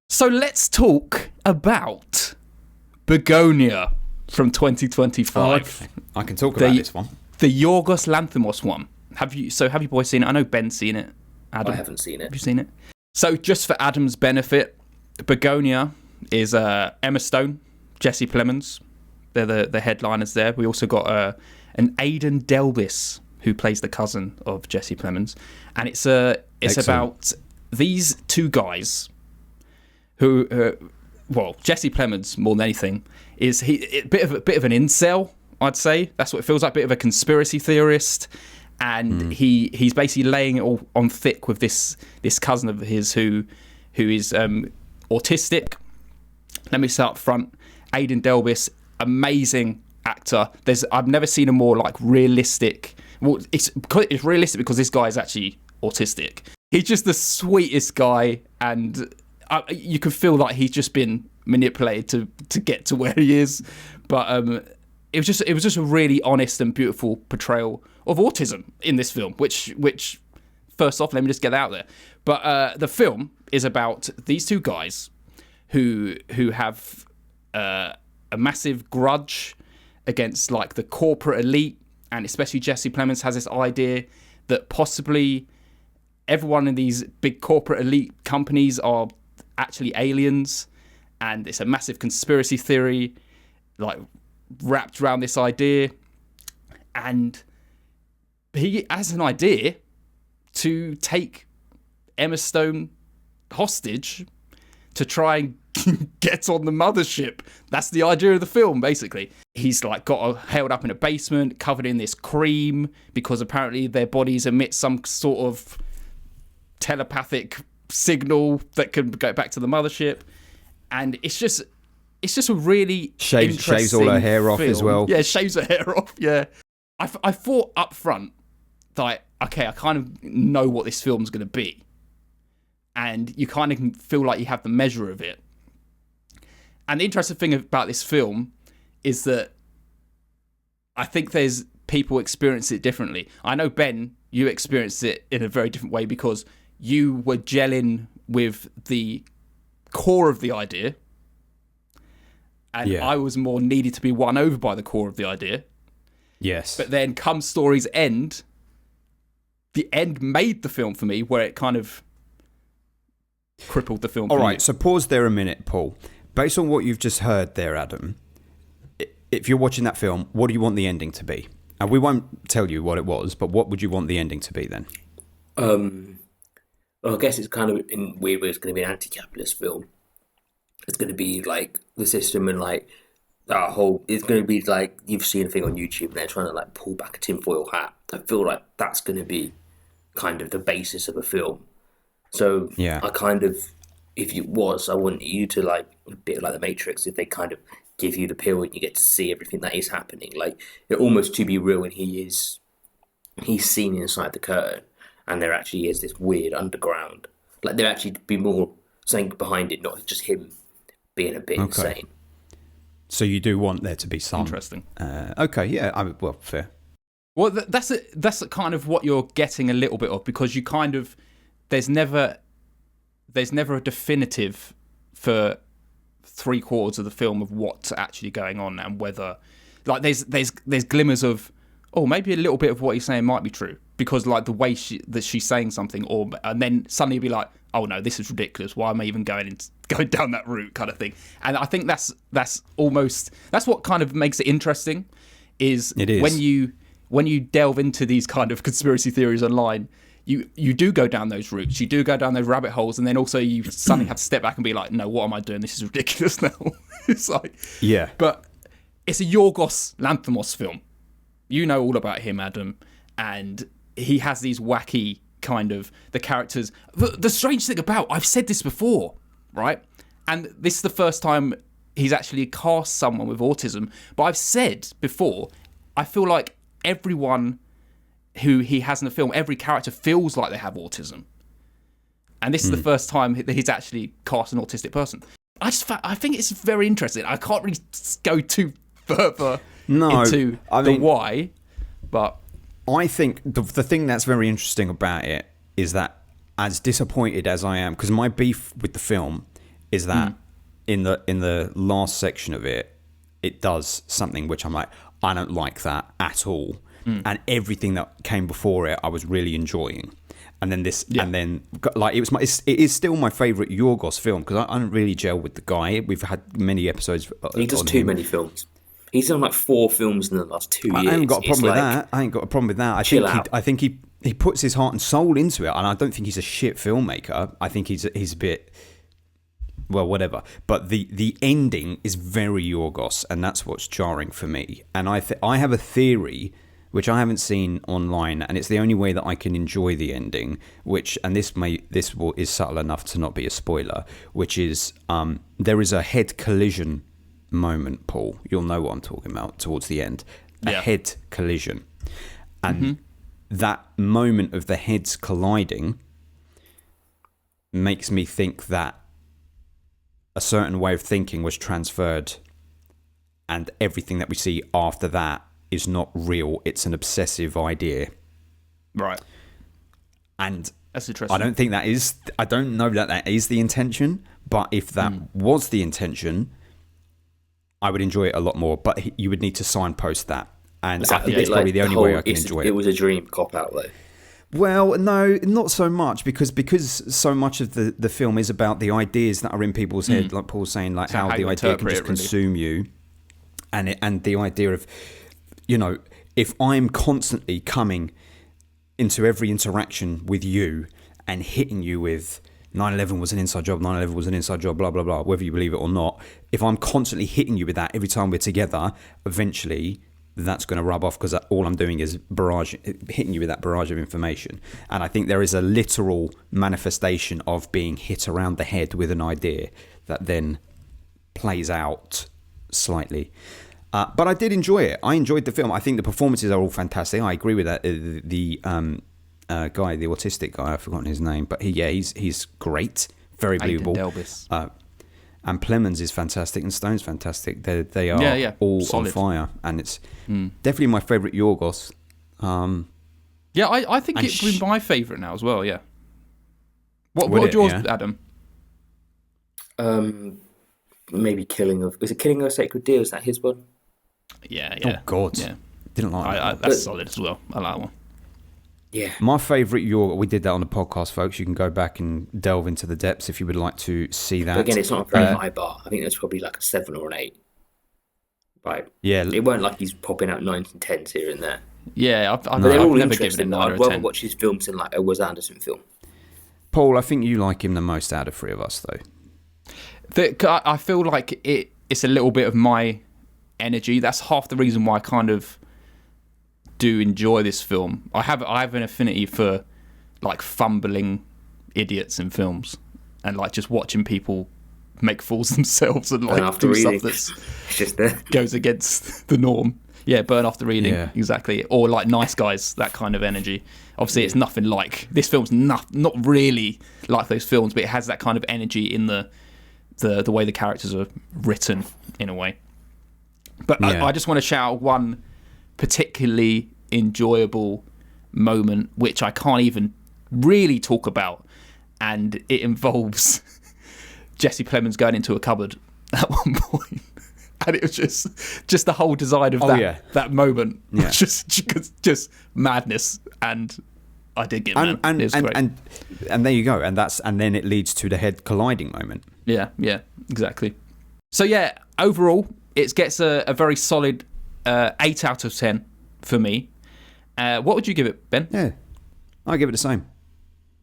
So let's talk about Bugonia from 2025. I can talk about this one. The Yorgos Lanthimos one. Have you boys seen it? I know Ben's seen it. Adam, I haven't seen it. Have you seen it? So just for Adam's benefit, Bugonia is Emma Stone, Jesse Plemons. They're the headliners there. We also got an Aidan Delbis who plays the cousin of Jesse Plemons, and it's about these two guys who, Jesse Plemons more than anything is a bit of an incel, I'd say. That's what it feels like, a bit of a conspiracy theorist. And he's basically laying it all on thick with this cousin of his who is autistic. Let me start up front. Aidan Delbis, amazing actor. I've never seen a more like realistic. Well, it's realistic because this guy is actually autistic. He's just the sweetest guy, and you can feel like he's just been manipulated to get to where he is. But it was just a really honest and beautiful portrayal of autism in this film, which first off, let me just get out there. But the film is about these two guys who have a massive grudge against like the corporate elite, and especially Jesse Plemons has this idea that possibly everyone in these big corporate elite companies are actually aliens, and it's a massive conspiracy theory like wrapped around this idea. And he has an idea to take Emma Stone hostage to try and get on the mothership. That's the idea of the film, basically. He's like got her held up in a basement, covered in this cream, because apparently their bodies emit some sort of telepathic signal that can go back to the mothership. And it's just a really shaves all her hair off as well. Yeah, shaves her hair off. Yeah, I thought up front that okay, I kind of know what this film's going to be, and you kind of feel like you have the measure of it. And the interesting thing about this film is that I think there's people experience it differently. I know, Ben, you experienced it in a very different way because you were gelling with the core of the idea, and I was more needed to be won over by the core of the idea. Yes. But then come story's end, the end made the film for me, where it kind of crippled the film. All right, so pause there a minute, Paul. Based on what you've just heard there, Adam, if you're watching that film, what do you want the ending to be? And we won't tell you what it was, but what would you want the ending to be then? Well, I guess it's kind of in weird ways going to be an anti-capitalist film. It's going to be like the system and like that whole. It's going to be like you've seen a thing on YouTube and they're trying to like pull back a tinfoil hat. I feel like that's going to be kind of the basis of a film. So yeah, I kind of, if it was, I want you to like a bit like the Matrix. If they kind of give you the pill and you get to see everything that is happening, like it almost to be real, and he's seen inside the curtain. And there actually is this weird underground. Like there actually be more something behind it, not just him being a bit insane. So you do want there to be some interesting. Okay, yeah. Well, fair. Well, that's kind of what you're getting a little bit of, because you kind of there's never a definitive for 3/4 of the film of what's actually going on, and whether like there's glimmers of maybe a little bit of what he's saying might be true, because like the way she's saying something, and then suddenly you'll be like, oh no, this is ridiculous. Why am I even going down that route, kind of thing? And I think that's what kind of makes it interesting. Is when you delve into these kind of conspiracy theories online, you do go down those routes, you do go down those rabbit holes, and then also you suddenly have to step back and be like, no, what am I doing? This is ridiculous now. It's like, yeah, but it's a Yorgos Lanthimos film. You know all about him, Adam, and he has these wacky kind of the characters. The strange thing about, I've said this before, right? And this is the first time he's actually cast someone with autism. But I've said before, I feel like everyone who he has in the film, every character feels like they have autism. And this is the first time that he's actually cast an autistic person. I think it's very interesting. I can't really go too further into the why, but I think the thing that's very interesting about it is that as disappointed as I am, because my beef with the film is that in the last section of it, it does something which I'm like, I don't like that at all. And everything that came before it, I was really enjoying. And then and then like it is still my favourite Yorgos film, because I don't really gel with the guy. We've had many episodes. He does too many films. He's done like 4 films in the last 2 years. I ain't got a problem with that. I ain't got a problem with that. I think he puts his heart and soul into it, and I don't think he's a shit filmmaker. I think he's a bit, well, whatever. But the ending is very Yorgos, and that's what's jarring for me. And I have a theory which I haven't seen online, and it's the only way that I can enjoy the ending. Is subtle enough to not be a spoiler. Which is there is a head collision moment, Paul. You'll know what I'm talking about towards the end. A head collision, and that moment of the heads colliding makes me think that a certain way of thinking was transferred, and everything that we see after that is not real. It's an obsessive idea. Right. And that's interesting. I don't know that is the intention, but if that was the intention, I would enjoy it a lot more. But you would need to signpost that. And I think it's probably the only way I can enjoy it. It was a dream cop-out, though. Well, no, not so much, because so much of the film is about the ideas that are in people's head, like Paul's saying, like how the idea can just consume you, and the idea of, if I'm constantly coming into every interaction with you and hitting you with 9/11 was an inside job, 9/11 was an inside job, blah, blah, blah, whether you believe it or not, if I'm constantly hitting you with that every time we're together, eventually that's going to rub off, because all I'm doing is hitting you with that barrage of information. And I think there is a literal manifestation of being hit around the head with an idea that then plays out slightly. But I did enjoy it. I enjoyed the film. I think the performances are all fantastic. I agree with that. The guy, the autistic guy, I've forgotten his name, but he's great, very believable. And Plemons is fantastic, and Stone's fantastic. They are all solid. On fire, and it's definitely my favourite Yorgos. I think it's been my favourite now as well. Yeah. What are yours, Adam? Maybe Killing of a Sacred Deer? Is that his one? Yeah. Oh God, didn't like that. That's solid as well. I like that one. Yeah. My favourite Yorgos, we did that on the podcast, folks. You can go back and delve into the depths if you would like to see that. But again, it's not a very high bar. I think there's probably like a 7 or an 8. Right. Yeah. It weren't like he's popping out 9s and 10s here and there. Yeah, they're all never given interesting. it I'd rather watch his films than like a Wes Anderson film. Paul, I think you like him the most out of 3 of us, though. I feel like it's a little bit of my energy. That's half the reason why I kind of do enjoy this film. I have an affinity for like fumbling idiots in films, and like just watching people make fools themselves and like do stuff that goes against the norm. Yeah, burn after reading, exactly. Or like Nice Guys, that kind of energy. Obviously, it's nothing like this film's not really like those films, but it has that kind of energy in the way the characters are written in a way. But I just want to shout out one particularly enjoyable moment, which I can't even really talk about, and it involves Jesse Plemons going into a cupboard at one point, and it was just the whole design of that moment was just madness, and I did get mad. And, it was great. And there you go, and then it leads to the head colliding moment. Yeah, exactly. So overall, it gets a very solid 8 out of 10 for me. What would you give it, Ben? Yeah, I give it the same.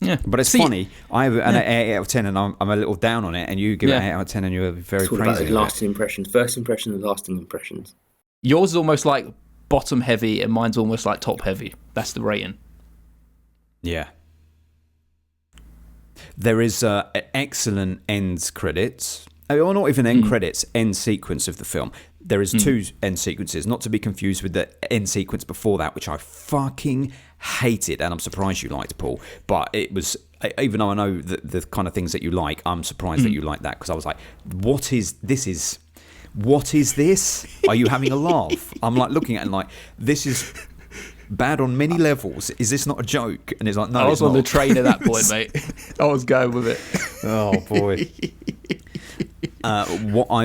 Yeah, but it's funny. I have an 8 out of 10, and I'm a little down on it, and you give it an 8 out of 10, and you're very praising it. Lasting impressions, first impressions, and lasting impressions. Yours is almost like bottom heavy, and mine's almost like top heavy. That's the rating. Yeah. There is excellent end credits. Or not even end credits, end sequence of the film. There is 2 end sequences, not to be confused with the end sequence before that, which I fucking hated, and I'm surprised you liked, Paul. But it was, even though I know the kind of things that you like, I'm surprised that you like that, because I was like, what is this? Are you having a laugh? I'm like looking at it and like, this is bad on many levels. Is this not a joke? And it's like, no, I was on not. the train at that point, mate. I was going with it. Oh boy.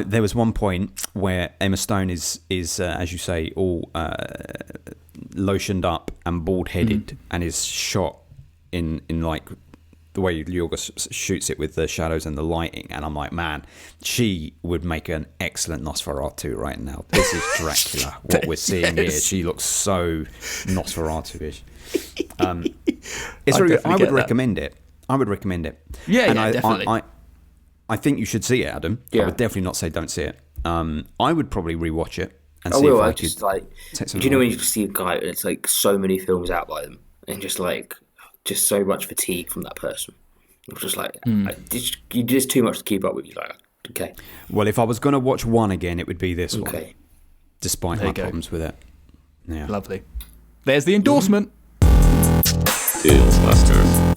There was one point where Emma Stone is as you say, all lotioned up and bald-headed, and is shot in like the way Yorgos shoots it with the shadows and the lighting, and I'm like, man, she would make an excellent Nosferatu right now. This is Dracula. What we're seeing here, she looks so Nosferatu-ish. It's very good. I would recommend it. Yeah, definitely. I think you should see it, Adam. Yeah. I would definitely not say don't see it. I would probably rewatch it and I see will. if I I just could. like. Do you know when you see a guy and it's like so many films out by them, and just so much fatigue from that person. It's just like you just too much to keep up with. You're like, okay. Well, if I was going to watch one again, it would be this one. Okay. Despite my problems with it. Yeah. Lovely. There's the endorsement. Fieldbuster.